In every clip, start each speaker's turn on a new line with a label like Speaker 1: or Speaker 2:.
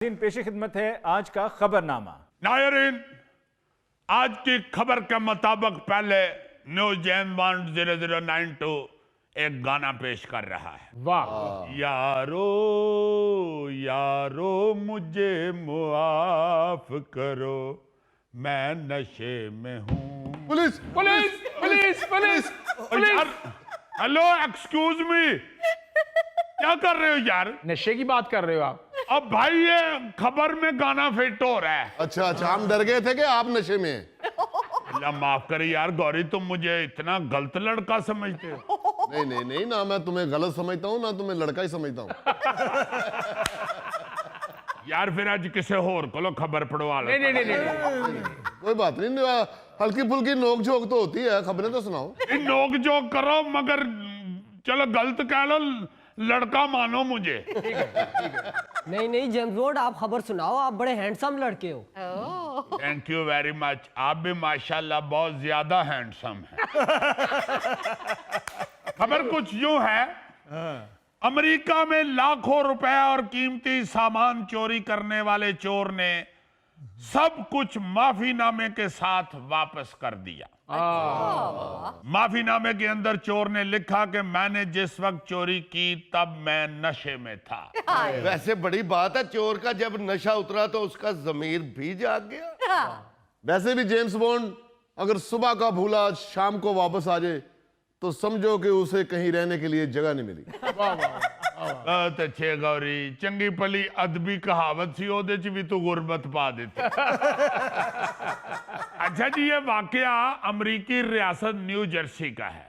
Speaker 1: पेश खिदमत है आज का खबरनामा।
Speaker 2: नायरीन, आज की खबर के मुताबिक पहले न्यूज जेम्स बॉन्ड 0092 एक गाना पेश कर रहा है।
Speaker 3: वाह।
Speaker 2: यारो यारो मुझे मुआफ करो, मैं नशे में हूँ।
Speaker 3: Police police police police police.
Speaker 2: Hello, excuse me, क्या कर रहे हो यार?
Speaker 3: नशे की बात कर रहे हो आप?
Speaker 2: अब भाई ये खबर में गाना फिट हो रहा है।
Speaker 4: अच्छा अच्छा, हम डर गए थे कि आप नशे में हैं।
Speaker 2: अल्लाह माफ करे यार गौरी, तुम मुझे इतना गलत लड़का समझते हो।
Speaker 4: नहीं नहीं नहीं, ना मैं तुम्हें गलत समझता हूँ ना तुम्हें लड़का ही समझता हूँ।
Speaker 2: यार फिर आज किसे होर को खबर पढ़वा लो।
Speaker 3: नहीं नहीं नहीं नहीं।
Speaker 4: कोई बात नहीं, हल्की फुल्की नोक झोंक तो होती है, खबरें तो सुनाओ।
Speaker 2: नोक जोक करो मगर चलो गलत कह लो, लड़का मानो मुझे।
Speaker 5: नहीं नहीं जेम्स बॉन्ड, आप खबर सुनाओ, आप बड़े हैंडसम लड़के हो।
Speaker 2: थैंक यू वेरी मच, आप भी माशाल्लाह बहुत ज्यादा हैंडसम हैं। खबर कुछ यूं है, अमेरिका में लाखों रुपए और कीमती सामान चोरी करने वाले चोर ने सब कुछ माफीनामे के साथ वापस कर दिया। माफीनामे के अंदर चोर ने लिखा कि मैंने जिस वक्त चोरी की तब मैं नशे में था।
Speaker 6: वैसे बड़ी बात है, चोर का जब नशा उतरा तो उसका जमीर भी जाग गया।
Speaker 4: वैसे भी जेम्स बॉन्ड अगर सुबह का भूला शाम को वापस आ जाए तो समझो कि उसे कहीं रहने के लिए जगह नहीं मिली।
Speaker 2: बहुत अच्छे गौरी, चंगी भली अदबी कहावत सी ओदे च भी तू गुरबत पा देती। अच्छा जी, ये वाकया अमरीकी रियासत न्यू जर्सी का है।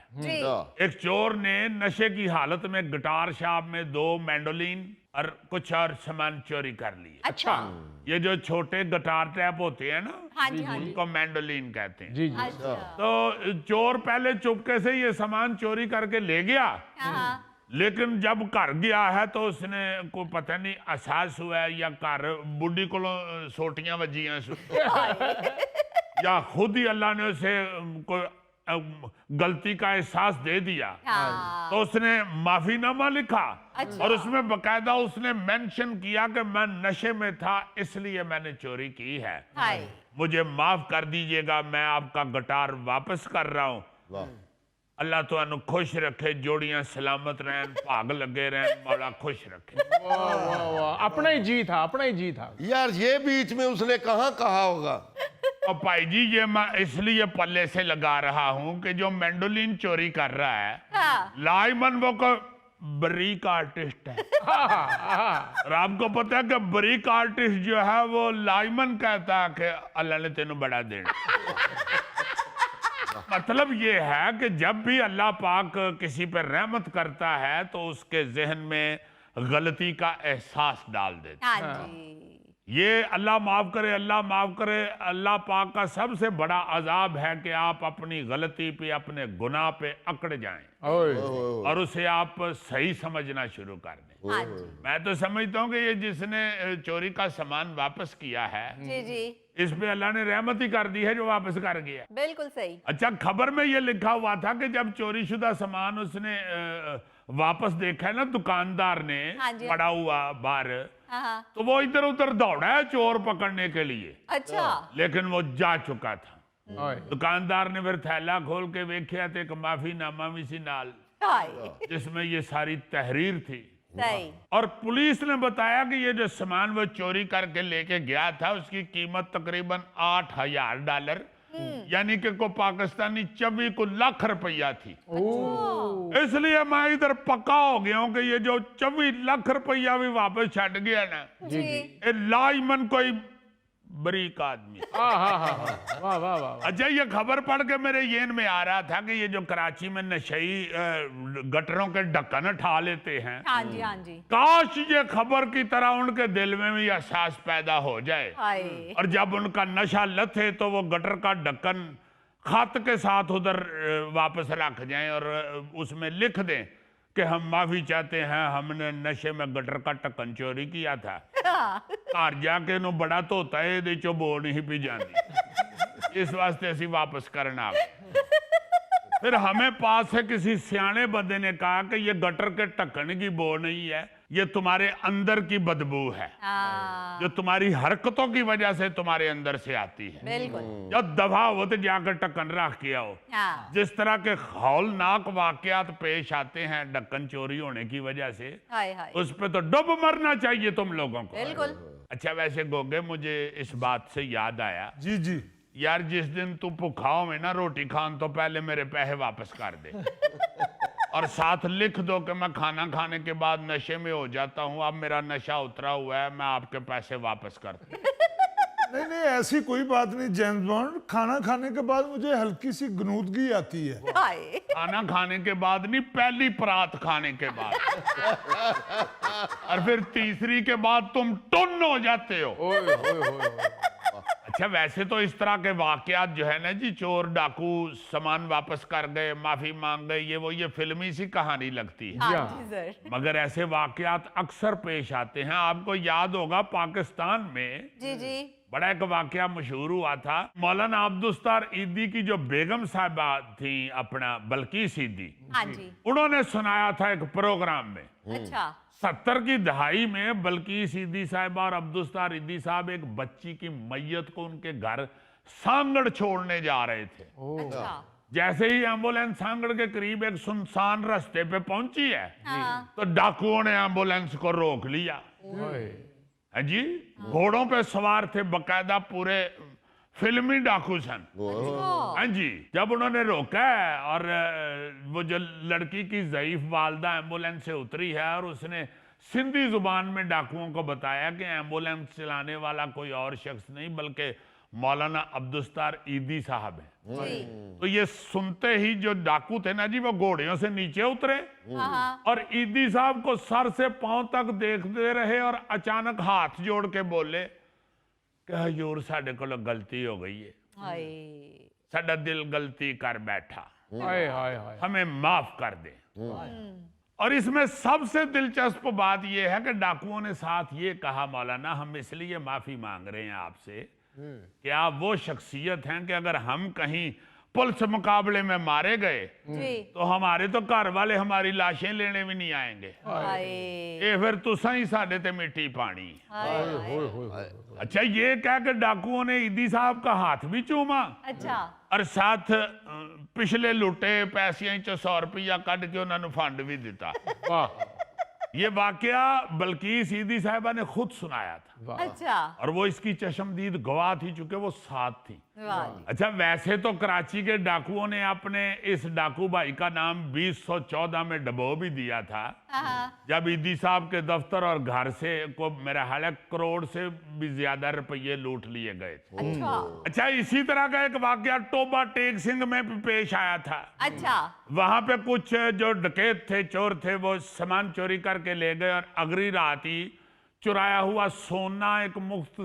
Speaker 2: एक चोर ने नशे की हालत में गिटार शॉप में 2 मैंडोलिन और कुछ और सामान चोरी कर लिए।
Speaker 3: अच्छा।
Speaker 2: ये जो छोटे गिटार टैप होते हैं ना,
Speaker 7: हाँ जी, हाँ जी।
Speaker 2: उनको मैंडोलिन कहते हैं।
Speaker 3: जी जी।
Speaker 7: अच्छा।
Speaker 2: तो चोर पहले चुपके से ये सामान चोरी करके ले गया,
Speaker 7: हाँ।
Speaker 2: लेकिन जब घर गया है तो उसने को पता नहीं एहसास हुआ है या घर बुढ़ी को सोटियां वजियां या खुद ही अल्लाह ने उसे कोई गलती का एहसास दे दिया।
Speaker 7: हाँ।
Speaker 2: तो उसने माफीनामा लिखा।
Speaker 7: अच्छा।
Speaker 2: और उसमें बकायदा उसने मेंशन किया कि मैं नशे में था इसलिए मैंने चोरी की है,
Speaker 7: हाय।
Speaker 2: मुझे माफ कर दीजिएगा, मैं आपका गिटार वापस कर रहा हूँ।
Speaker 4: वाह।
Speaker 2: अल्लाह तुहानू खुश रखे, जोड़ियां सलामत रहन, भाग लगे रहन, मौला खुश रखे।
Speaker 3: वाह वाह वाह, अपना ही जी था, अपना ही जी था।
Speaker 6: यार ये बीच में उसने कहाँ कहा होगा?
Speaker 2: और भाई जी ये मैं इसलिए पल्ले से लगा रहा हूं कि जो मैंडोलिन चोरी कर रहा है,
Speaker 7: हाँ।
Speaker 2: लाइमन वो को बरीक आर्टिस्ट है। और आपको पता है कि बरीक आर्टिस्ट जो है वो लाइमन कहता है कि अल्लाह ने तेनू बड़ा देना। मतलब ये है कि जब भी अल्लाह पाक किसी पर रहमत करता है तो उसके जहन में गलती का एहसास डाल देता है।
Speaker 7: हाँ जी।
Speaker 2: ये अल्लाह माफ करे, अल्लाह माफ करे, अल्लाह पाक का सबसे बड़ा अजाब है कि आप अपनी गलती पे, अपने गुनाह पे अकड़ जाएं
Speaker 3: ओए।
Speaker 2: और उसे आप सही समझना शुरू कर दें।
Speaker 7: हाँ जी।
Speaker 2: मैं तो समझता हूँ कि ये जिसने चोरी का सामान वापस किया है,
Speaker 7: जी जी,
Speaker 2: इस पे अल्लाह ने रहमत ही कर दी है जो वापस कर गया।
Speaker 7: बिल्कुल सही।
Speaker 2: अच्छा, खबर में ये लिखा हुआ था कि जब चोरी शुदा सामान उसने वापस देखा है ना दुकानदार ने,
Speaker 7: हाँ जी।
Speaker 2: पड़ा हुआ बाहर,
Speaker 7: हाँ हाँ।
Speaker 2: तो वो इधर उधर दौड़ा है चोर पकड़ने के लिए,
Speaker 7: अच्छा।
Speaker 2: लेकिन वो जा चुका था।
Speaker 3: ओए।
Speaker 2: दुकानदार ने फिर थैला खोल के देखा तो एक माफीनामा भी सी नाल,
Speaker 7: हाय।
Speaker 2: जिसमें ये सारी तहरीर थी।
Speaker 7: सही।
Speaker 2: और पुलिस ने बताया कि ये जो सामान वो चोरी करके लेके गया था उसकी कीमत तकरीबन $8,000, यानी कि को पाकिस्तानी 24 लाख रुपया थी। इसलिए मैं इधर पक्का हो गया हूं कि ये जो 24 लाख रुपया भी वापस छट गया ना,
Speaker 7: जी।
Speaker 2: ये लाइमन कोई बरीक आदमी।
Speaker 3: हाँ हाँ हाँ हाँ, वाह वाह वाह।
Speaker 2: अच्छा, ये खबर पढ़ के मेरे येन में आ रहा था कि ये जो कराची में नशई गटरों के ढक्कन उठा लेते हैं,
Speaker 7: हाँ जी, हाँ जी।
Speaker 2: काश ये खबर की तरह उनके दिल में भी एहसास पैदा हो जाए
Speaker 7: हाय।
Speaker 2: और जब उनका नशा लथे तो वो गटर का ढक्कन खत के साथ उधर वापस रख जाएं और उसमें लिख दें कि हम माफी चाहते हैं, हमने नशे में गटर का ढक्कन चोरी किया था। घर जाके नु बड़ा धोता है, ये चो बो नहीं पी जानी, इस वास्ते असी वापस करना। फिर हमें पास से किसी सियाने बंदे ने कहा कि ये गटर के ढक्कन की बो नहीं है, ये तुम्हारे अंदर की बदबू है,
Speaker 7: हाँ
Speaker 2: जो तुम्हारी हरकतों की वजह से तुम्हारे अंदर से आती है।
Speaker 7: बिल्कुल।
Speaker 2: जब दफा हो तो जाकर ढक्कन रख के आओ।
Speaker 7: हाँ
Speaker 2: जिस तरह के हौलनाक वाकयात पेश आते हैं ढक्कन चोरी होने की वजह से,
Speaker 7: हाय हाय
Speaker 2: उस पे तो डुब मरना चाहिए तुम लोगों को।
Speaker 7: बिल्कुल।
Speaker 2: अच्छा वैसे गोगे, मुझे इस बात से याद आया,
Speaker 3: जी जी
Speaker 2: यार जिस दिन तू भुखाओ में ना रोटी खान तो पहले मेरे पैसे वापस कर दे और साथ लिख दो कि मैं खाना खाने के बाद नशे में हो जाता हूँ, अब मेरा नशा उतरा हुआ है, मैं आपके पैसे वापस कर दूं।
Speaker 3: नहीं नहीं, ऐसी कोई बात नहीं जेम्स बॉन्ड। खाना खाने के बाद मुझे हल्की सी गनूदगी आती है।
Speaker 7: हाय
Speaker 2: खाना खाने के बाद नहीं, पहली परात खाने के बाद और फिर तीसरी के बाद तुम टुन्न हो जाते हो। अच्छा वैसे तो इस तरह के वाकयात जो है ना जी, चोर डाकू सामान वापस कर गए, माफी मांग गए, ये फिल्मी सी कहानी लगती है,
Speaker 7: हाँ जी सर।
Speaker 2: मगर ऐसे वाकयात अक्सर पेश आते हैं। आपको याद होगा पाकिस्तान में
Speaker 7: जी जी
Speaker 2: बड़ा एक वाकया मशहूर हुआ था। मौलाना अब्दुस्तार ईदी की जो बेगम साहिबा थी, अपना बल्कीस ईदी,
Speaker 7: हाँ जी।
Speaker 2: उन्होंने सुनाया था एक प्रोग्राम में,
Speaker 7: अच्छा
Speaker 2: 70 की दहाई में बल्कीस ईदी साहिबा और अब्दुस्तार ईदी साहब एक बच्ची की मैयत को उनके घर सांगड़ छोड़ने जा रहे थे।
Speaker 7: अच्छा
Speaker 2: जैसे ही एम्बुलेंस सांगड़ के करीब एक सुनसान रास्ते पे पहुंची है,
Speaker 7: हाँ
Speaker 2: तो डाकुओं ने एम्बुलेंस को रोक लिया। है जी, घोड़ों पे सवार थे, बकायदा पूरे फिल्मी डाकू सन। हाँ जी, जब उन्होंने रोका है और वो जो लड़की की ज़ईफ वालदा एम्बुलेंस से उतरी है और उसने सिंधी जुबान में डाकुओं को बताया कि एम्बुलेंस चलाने वाला कोई और शख्स नहीं बल्कि मौलाना अब्दुस्तार ईदी साहब है।
Speaker 7: जी
Speaker 2: तो ये सुनते ही जो डाकू थे ना जी, वो घोड़ियों से नीचे उतरे
Speaker 7: हाँ
Speaker 2: और ईदी साहब को सर से पांव तक देखते रहे और अचानक हाथ जोड़ के बोले कि हजूर साडे कोल गलती हो गई है,
Speaker 7: हाय
Speaker 2: साडा दिल गलती कर बैठा,
Speaker 3: हाय हाय हाय।
Speaker 2: हमें माफ कर दे। और इसमें सबसे दिलचस्प बात यह है कि डाकुओं ने साथ ये कहा, मौलाना हम इसलिए माफी मांग रहे हैं आपसे कि आप वो शख्सियत हैं कि अगर हम कहीं पुलिस मुकाबले में मारे गए
Speaker 7: जी
Speaker 2: तो हमारे तो घर वाले हमारी लाशें लेने भी नहीं आएंगे,
Speaker 7: हाय
Speaker 2: ये फिर तुसा ही साडे ते मिट्टी पानी।
Speaker 7: हाय
Speaker 2: अच्छा ये कह के डाकुओं ने ईदी साहब का हाथ भी चूमा
Speaker 7: अच्छा
Speaker 2: और साथ पिछले लुटे पैसियां च 100 रुपया कट के उन्होंने फंड भी दिता।
Speaker 3: वाह
Speaker 2: ये वाकया बल्कीस ईदी साहिबा ने खुद सुनाया था
Speaker 7: अच्छा
Speaker 2: और वो इसकी चशमदीद गवाह थी, चूंकि वो साथ थी।
Speaker 7: वाह जी।
Speaker 2: अच्छा वैसे तो कराची के डाकुओं ने अपने इस डाकू भाई का नाम 2014 में डबो भी दिया था,
Speaker 7: हाँ
Speaker 2: जब ईदी साहब के दफ्तर और घर से को मेरा ख्याल है करोड़ से भी ज्यादा रुपये लूट लिए गए थे।
Speaker 7: अच्छा
Speaker 2: अच्छा इसी तरह का एक वाकया टोबा टेक सिंह में भी पेश आया था।
Speaker 7: अच्छा
Speaker 2: वहां पे कुछ जो डकैत थे, चोर थे, वो सामान चोरी करके ले गए और अगली रात ही चुराया हुआ सोना एक मुफ्त